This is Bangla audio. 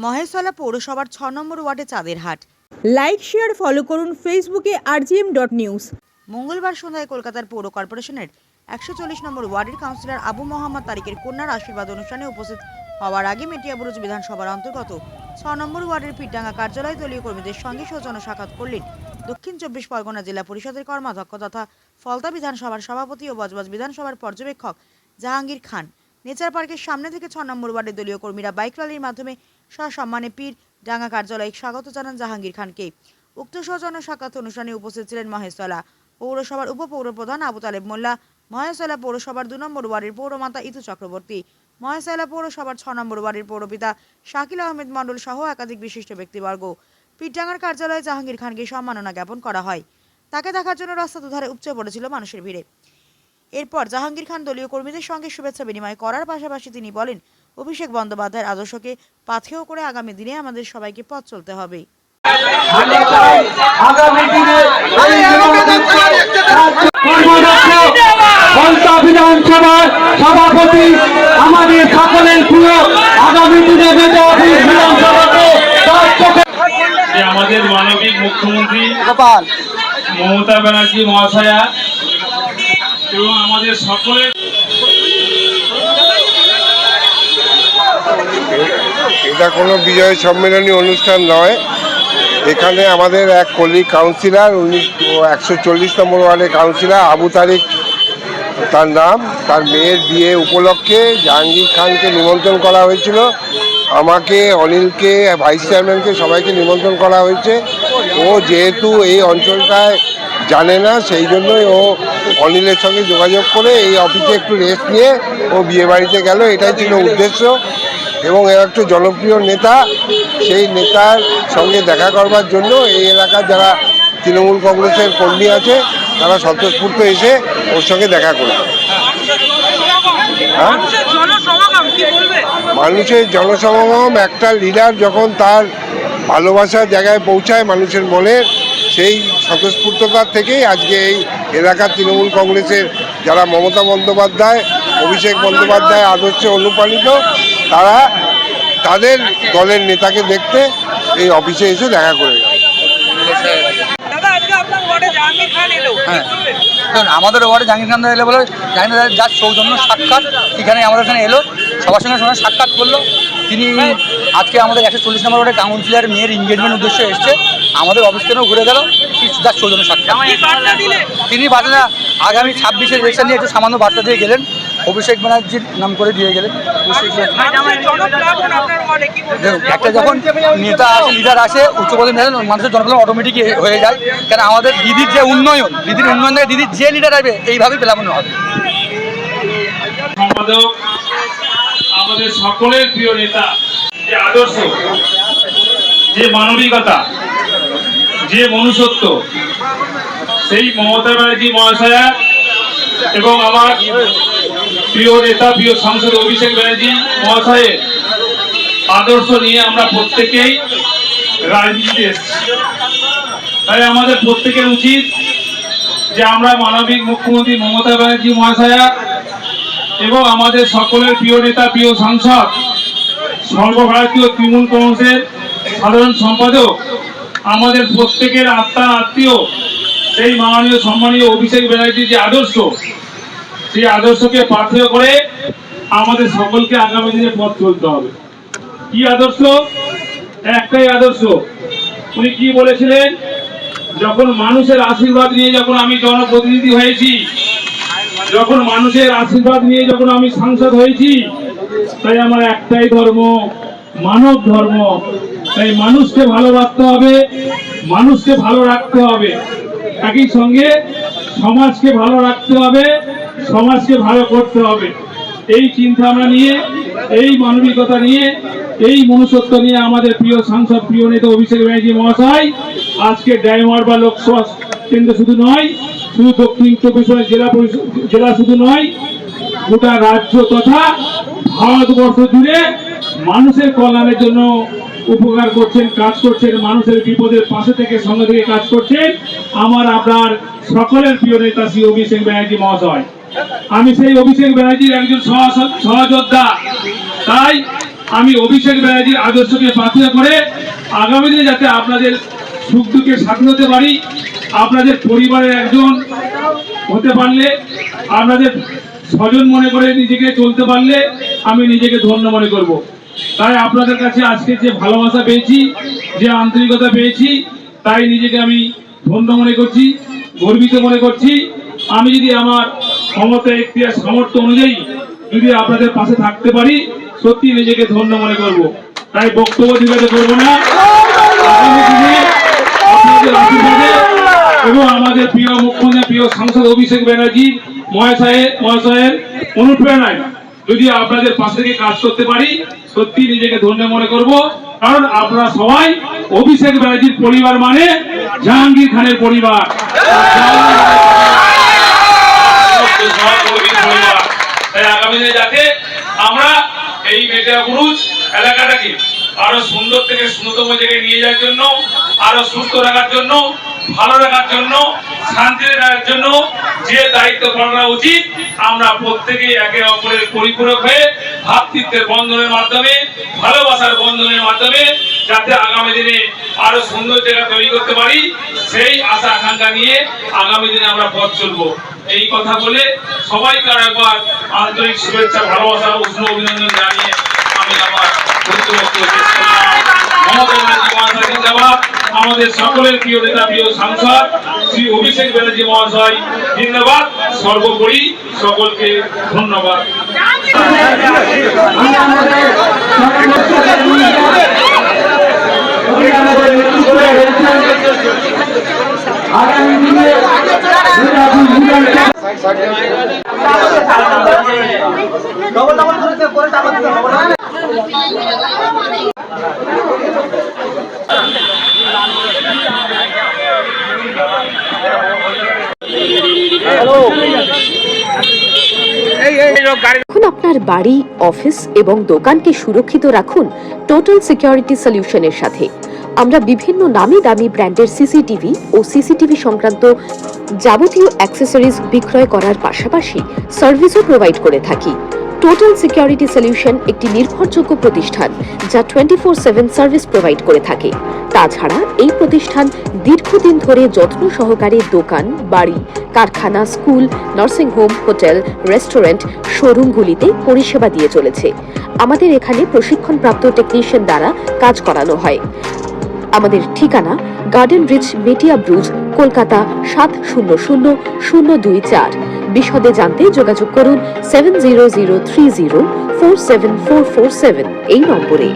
মহেশতলা পৌরসভার ৬ নম্বর ওয়ার্ডে চাঁদের হাট। লাইক শেয়ার ফলো করুন ফেসবুকে rgm.news। মঙ্গলবার সন্ধ্যায় কলকাতার পৌর কর্পোরেশনের ১৪০ নম্বর ওয়ার্ডের কাউন্সিলর আবু মোহাম্মদ তারিকের কন্যার আশীর্বাদ অনুষ্ঠানে উপস্থিত হওয়ার আগে মেটিয়াবুরুজ বিধানসভার অন্তর্গত ৬ নম্বর ওয়ার্ডের পিঠডাঙ্গা কার্যালয় দলীয় কর্মীদের সঙ্গে সৌজন্য সাক্ষাৎ করলেন দক্ষিণ ২৪ পরগনা জেলা পরিষদের কর্মাধ্যক্ষ তথা ফলতা বিধানসভার সভাপতি ও বজবজ বিধানসভার পর্যবেক্ষক জাহাঙ্গীর খান। নেচার পার্কের সামনে থেকে ৬ নম্বর ওয়ার্ডের দলীয় কর্মীরা বাইক র্যালির মাধ্যমে সসম্মানে পিঠডাঙ্গা কার্যালয়ে স্বাগত জানান জাহাঙ্গীর খানকে। উক্ত সৌজন্য সাক্ষাৎ অনুষ্ঠানে উপস্থিত ছিলেন মহেশতলা পৌরসভার উপপৌর প্রধান আবু তালেব মোল্লা, মহেশতলা পৌরসভার ২ নম্বর ওয়ার্ডের পৌরমাতা ইতু চক্রবর্তী, মহেশতলা পৌরসভার ৬ নম্বর ওয়ার্ডের পৌরপিতা শাকিল আহমেদ মণ্ডল সহ একাধিক বিশিষ্ট ব্যক্তিবর্গ। পিঠডাঙ্গার কার্যালয়ে জাহাঙ্গীর খানকে সম্মাননা জ্ঞাপন করা হয়। তাকে দেখার জন্য রাস্তা দুধারে উপচে পড়েছিল মানুষের ভিড়ে। এরপর জাহাঙ্গীর খান দলীয় কর্মীদের সঙ্গে শুভেচ্ছা বিনিময় করার পাশাপাশি তিনি বলেন, অভিষেক বন্দ্যোপাধ্যায়ের আদর্শকে পাথেয় করে আগামী দিনে আমাদের সবাইকে পথ চলতে হবে। বিধানসভার সভাপতি আমাদের সকলের প্রিয় আগামী দিনে আমাদের মানবিক মুখ্যমন্ত্রী মমতা ব্যানার্জি মহাশয়া এবং আমাদের সকলের এটা কোনো বিজয় সম্মেলনী অনুষ্ঠান নয়। এখানে আমাদের এক কলিগ কাউন্সিলর, উনি ১৪০ নম্বর ওয়ার্ডের কাউন্সিলর আবু তারিক তার নাম, তার মেয়ের বিয়ে উপলক্ষে জাহাঙ্গীর খানকে নিমন্ত্রণ করা হয়েছিল। আমাকে, অনিলকে, ভাইস চেয়ারম্যানকে সবাইকে নিমন্ত্রণ করা হয়েছে। ও যেহেতু এই অঞ্চলটায় জানে না, সেই জন্যই ও অনিলের সঙ্গে যোগাযোগ করে এই অফিসে একটু রেস্ট নিয়ে ও বিয়ে বাড়িতে গেল। এটাই ছিল উদ্দেশ্য। এবং একটু জনপ্রিয় নেতা, সেই নেতার সঙ্গে দেখা করবার জন্য এই এলাকার যারা তৃণমূল কংগ্রেসের কর্মী আছে তারা স্বতঃস্ফূর্ত এসে ওর সঙ্গে দেখা করবে। মানুষের জনসমাগম, একটা লিডার যখন তার ভালোবাসার জায়গায় পৌঁছায় মানুষের মনের, সেই স্বতঃস্ফূর্ততার থেকেই আজকে এই এলাকার তৃণমূল কংগ্রেসের যারা মমতা বন্দ্যোপাধ্যায়, অভিষেক বন্দ্যোপাধ্যায় আদর্শে অনুপ্রাণিত, তারা তাদের দলের নেতাকে দেখতে এই অফিসে এসে দেখা করে যায়। আমাদের ওয়ার্ডে জাহাঙ্গীর খান এলো বলে জাহাঙ্গীর যার সৌজন্য সাক্ষাৎ এখানে আমাদের এখানে এলো, সবার সঙ্গে সাক্ষাৎ করলো। তিনি আজকে আমাদের ১৪০ নম্বর ওয়ার্ডে কাউন্সিলর মেয়ের এনগেজমেন্ট উদ্দেশ্যে এসছে, আমাদের অফিস থেকেও ঘুরে গেল, যার সৌজন্য সাক্ষাৎ। তিনি বার্তা আগামী ২৬-এর ইলেকশন নিয়ে একটু সামান্য বার্তা দিয়ে গেলেন, অভিষেক ব্যানার্জির নাম করে দিয়ে গেলেন। একটা যখন নেতা আসে, লিডার আসে, উচ্চপদে মানুষের জনপ্রিয় অটোমেটিক হয়ে যায়। কেন আমাদের দিদির যে উন্নয়ন, দিদির উন্নয়ন থেকে দিদির যে লিডার আসবে এইভাবেই প্লাবন হবে। সম্পাদক, আমাদের সকলের প্রিয় নেতা, যে আদর্শ, যে মানবিকতা, যে মনুষ্যত্ব, সেই মমতা ব্যানার্জি মহাশয়া এবং আমার প্রিয় নেতা, প্রিয় সাংসদ অভিষেক ব্যানার্জি মহাশয়ের আদর্শ নিয়ে আমরা প্রত্যেকেই রাজনীতিতে এসেছি। তাই আমাদের প্রত্যেকের উচিত যে আমরা মানবিক মুখ্যমন্ত্রী মমতা ব্যানার্জি মহাশয়া এবং আমাদের সকলের প্রিয় নেতা, প্রিয় সাংসদ, সর্বভারতীয় তৃণমূল কংগ্রেসের সাধারণ সম্পাদক, আমাদের প্রত্যেকের আত্মার আত্মীয় সেই মাননীয় সম্মানীয় অভিষেক ব্যানার্জির যে আদর্শ, সেই আদর্শকে পাথেয় করে আমাদের সকলকে আগামী দিনে পথ চলতে হবে। কি আদর্শ? একটাই আদর্শ। উনি কি বলেছিলেন? যখন মানুষের আশীর্বাদ নিয়ে যখন আমি জনপ্রতিনিধি হয়েছি, যখন মানুষের আশীর্বাদ নিয়ে যখন আমি সাংসদ হয়েছি, তাই আমার একটাই ধর্ম, মানব ধর্ম। তাই মানুষকে ভালোবাসতে হবে, মানুষকে ভালো রাখতে হবে, একই সঙ্গে সমাজকে ভালো রাখতে হবে, সমাজকে ভালো করতে হবে। এই চিন্তা ভাবনা নিয়ে, এই মানবিকতা নিয়ে, এই মনুষ্যত্ব নিয়ে আমাদের প্রিয় সাংসদ, প্রিয় নেতা অভিষেক ব্যানার্জি মহাশয় আজকে ডায়মন্ড বা লোকসভা কেন্দ্র শুধু নয়, শুধু দক্ষিণ ২৪ জেলা শুধু নয়, গোটা রাজ্য তথা ভারতবর্ষ জুড়ে মানুষের কল্যাণের জন্য উপকার করছেন, কাজ করছেন, মানুষের বিপদের পাশে থেকে সঙ্গে থেকে কাজ করছেন আমার আপনার সকলের প্রিয় নেতা শ্রী অভিষেক ব্যানার্জি মহাশয়। আমি সেই অভিষেক ব্যানার্জির একজন সহযোদ্ধা। তাই আমি অভিষেক ব্যানার্জির আদর্শকে পাথেয় করে আগামী দিনে যাতে আপনাদের সুখ দুঃখে সাথী হতে পারি, আপনাদের পরিবারের একজন হতে পারলে, আপনাদের স্বজন মনে করে নিজেকে চলতে পারলে আমি নিজেকে ধন্য মনে করব। তাই আপনাদের কাছে আজকে যে ভালোবাসা পেয়েছি, যে আন্তরিকতা পেয়েছি, তাই নিজেকে আমি ধন্য মনে করছি, গর্বিত মনে করছি। আমি যদি আমার ক্ষমতা এখতিয়ার সামর্থ্য অনুযায়ী যদি আপনাদের পাশে থাকতে পারি, সত্যি নিজেকে ধন্য মনে করব। তাই বক্তব্য দিতে করবো না, আগামী দিনে আপনাদের আশীর্বাদে এবং আমাদের প্রিয় মুখ্যমন্ত্রী, প্রিয় সাংসদ অভিষেক ব্যানার্জি মহাশয়ের অনুপ্রেরণায় যদি আপনাদের পাশে থেকে কাজ করতে পারি, সত্যি নিজেকে ধন্য মনে করব। কারণ আপনারা সবাই অভিষেক ব্যানার্জির পরিবার মানে জাহাঙ্গীর খানের পরিবার। তাই আগামী দিনে যাতে আমরা এই মেটিয়াবুরুজ এলাকাটাকে আরো সুন্দর থেকে সুন্দরতম জায়গায় নিয়ে যাওয়ার জন্য, আরো সুস্থ রাখার জন্য, ভালো রাখার জন্য, শান্তি রাখার জন্য যে দায়িত্ব পালন করা উচিত, আমরা প্রত্যেকেই একে অপরের পরিপূরক হয়ে ভ্রাতৃত্বের বন্ধনের মাধ্যমে, ভালোবাসার বন্ধনের মাধ্যমে যাতে আগামী দিনে আরো সুন্দর জায়গা তৈরি করতে পারি, সেই আশা আকাঙ্ক্ষা নিয়ে আগামী দিনে আমরা পথ চলবো। এই কথা বলে সবাইকে একবার আন্তরিক শুভেচ্ছা, ভালোবাসা, উষ্ণ অভিনন্দন জানিয়ে আমি আমার বক্তব্য শেষ করলাম। মমতা ব্যানার্জি মহাশয় জিন্দাবাদ, আমাদের সকলের প্রিয় নেতা, প্রিয় সাংসদ শ্রী অভিষেক ব্যানার্জি মহাশয় জিন্দাবাদ। সর্বোপরি সকলকে ধন্যবাদ। এখন আপনার বাড়ি, অফিস এবং দোকানকে সুরক্ষিত রাখুন টোটাল সিকিউরিটি সলিউশনের সাথে। আমরা বিভিন্ন নামি দামি ব্র্যান্ডের সিসিটিভি ও সিসিটিভি সংক্রান্ত যাবতীয় অ্যাক্সেসরিজ বিক্রয় করার পাশাপাশি সার্ভিসও প্রোভাইড করে থাকি। টোটাল সিকিউরিটি সলিউশন একটি নির্ভরযোগ্য প্রতিষ্ঠান যা 24/7 সার্ভিস প্রোভাইড করে থাকে। তাছাড়া এই প্রতিষ্ঠান দীর্ঘদিন ধরে যত্ন সহকারে দোকান, বাড়ি, কারখানা, স্কুল, নার্সিংহোম, হোটেল, রেস্টুরেন্ট, শোরুমগুলিতে পরিষেবা দিয়ে চলেছে। আমাদের এখানে প্রশিক্ষণপ্রাপ্ত টেকনিশিয়ান দ্বারা কাজ করানো হয়। আমাদের ঠিকানা গার্ডেন রিচ, মেটিয়াবুরুজ, কলকাতা 700024। বিশদে জানতে যোগাযোগ করুন 7003047447 এই নম্বরে।